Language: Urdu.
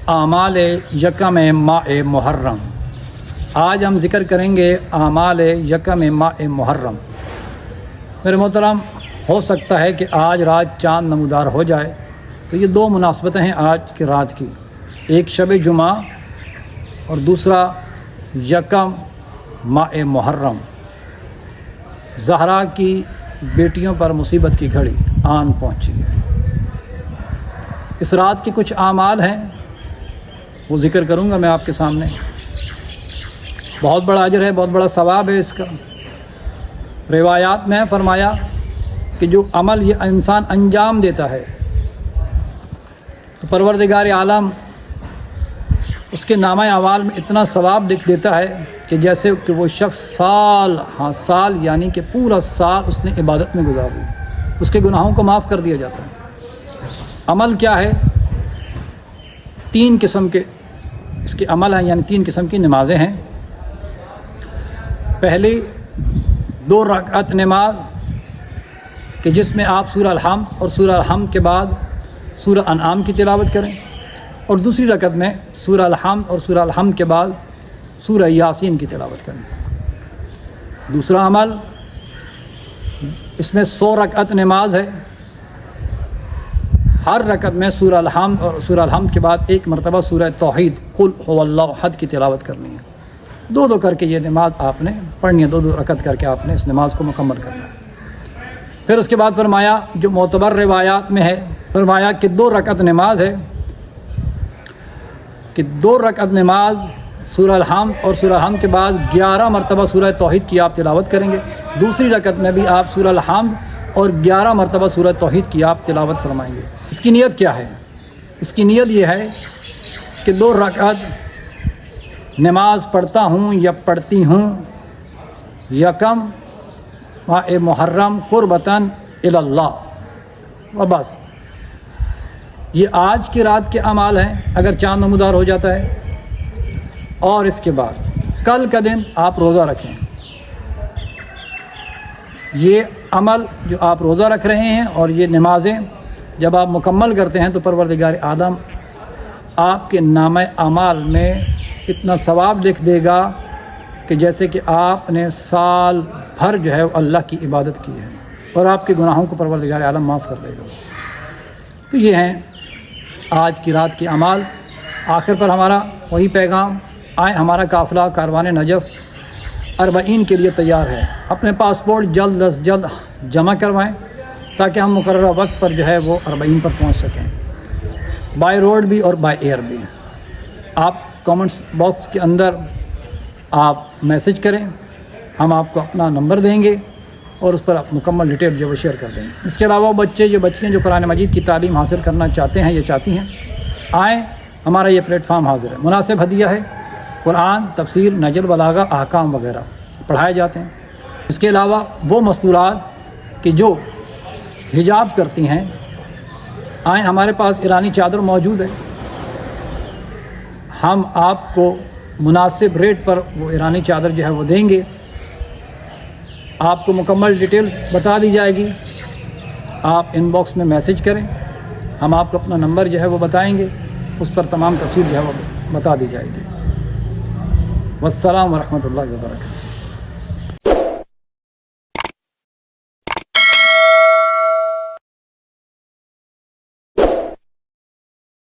اعمال یکم ماہ محرم۔ آج ہم ذکر کریں گے اعمال یکم ماہ محرم۔ میرے محترم، ہو سکتا ہے کہ آج رات چاند نمودار ہو جائے، تو یہ دو مناسبتیں ہیں آج کی رات کی، ایک شب جمعہ اور دوسرا یکم ماہ محرم۔ زہرا کی بیٹیوں پر مصیبت کی گھڑی آن پہنچی ہے۔ اس رات کے کچھ اعمال ہیں، وہ ذکر کروں گا میں آپ کے سامنے۔ بہت بڑا اجر ہے، بہت بڑا ثواب ہے اس کا۔ روایات میں فرمایا کہ جو عمل یہ انسان انجام دیتا ہے تو پروردگار عالم اس کے نامہ اعمال میں اتنا ثواب لکھ دیتا ہے کہ جیسے کہ وہ شخص سال یعنی کہ پورا سال اس نے عبادت میں گزار دی، اس کے گناہوں کو معاف کر دیا جاتا ہے۔ عمل کیا ہے؟ تین قسم کے اس کے عمل ہیں، یعنی تین قسم کی نمازیں ہیں۔ پہلی 2 رکعت نماز کہ جس میں آپ سورہ الحمد اور سورہ الحمد کے بعد سورہ انعام کی تلاوت کریں، اور دوسری رکعت میں سورہ الحمد اور سورہ الحمد کے بعد سورہ یاسین کی تلاوت کریں۔ دوسرا عمل، اس میں 100 رکعت نماز ہے، ہر رکعت میں سورہ الحمد اور سورہ الحمد کے بعد ایک مرتبہ سورہ توحید قل هو اللہ احد کی تلاوت کرنی ہے۔ 2 کر کے یہ نماز آپ نے پڑھنی ہے، 2 رکعت کر کے آپ نے اس نماز کو مکمل کرنا ہے۔ پھر اس کے بعد فرمایا، جو معتبر روایات میں ہے، فرمایا کہ 2 رکعت نماز ہے کہ 2 رکعت نماز سورہ الحمد اور سورہ الحمد کے بعد 11 مرتبہ سورہ توحید کی آپ تلاوت کریں گے۔ دوسری رکعت میں بھی آپ سورہ الحمد اور 11 مرتبہ سورہ توحید کی آپ تلاوت فرمائیں گے۔ اس کی نیت کیا ہے؟ اس کی نیت یہ ہے کہ 2 رکعت نماز پڑھتا ہوں یا پڑھتی ہوں یکم ماہ محرم قربتاً الی اللہ، و بس۔ یہ آج کی رات کے اعمال ہیں اگر چاند نمودار ہو جاتا ہے، اور اس کے بعد کل کا دن آپ روزہ رکھیں۔ یہ عمل جو آپ روزہ رکھ رہے ہیں اور یہ نمازیں جب آپ مکمل کرتے ہیں تو پروردگار عالم آپ کے نامہ اعمال میں اتنا ثواب لکھ دے گا کہ جیسے کہ آپ نے سال بھر جو ہے وہ اللہ کی عبادت کی ہے، اور آپ کے گناہوں کو پروردگار عالم معاف کر دے گا۔ تو یہ ہیں آج کی رات کے اعمال۔ آخر پر ہمارا وہی پیغام، آئیں ہمارا قافلہ کاروان نجف 40 کے لیے تیار ہے۔ اپنے پاسپورٹ جلد از جلد جمع کروائیں تاکہ ہم مقررہ وقت پر جو ہے وہ 40 پر پہنچ سکیں، بائی روڈ بھی اور بائی ایئر بھی۔ آپ کامنٹس باکس کے اندر آپ میسج کریں، ہم آپ کو اپنا نمبر دیں گے اور اس پر آپ مکمل ڈیٹیل جو وہ شیئر کر دیں گے۔ اس کے علاوہ بچے جو قرآن مجید کی تعلیم حاصل کرنا چاہتے ہیں یا چاہتی ہیں، آئیں، ہمارا یہ پلیٹ فارم حاضر ہے۔ مناسب ہدیہ ہے، قرآن، تفسیر، نجل، بلاغہ، احکام وغیرہ پڑھائے جاتے ہیں۔ اس کے علاوہ وہ مستورات کہ جو حجاب کرتی ہیں، آئیں، ہمارے پاس ایرانی چادر موجود ہے، ہم آپ کو مناسب ریٹ پر وہ ایرانی چادر جو ہے وہ دیں گے۔ آپ کو مکمل ڈیٹیلز بتا دی جائے گی، آپ ان باکس میں میسج کریں، ہم آپ کو اپنا نمبر جو ہے وہ بتائیں گے، اس پر تمام تفصیل جو ہے وہ بتا دی جائے گی۔ والسلام ورحمۃ اللہ وبرکاتہ۔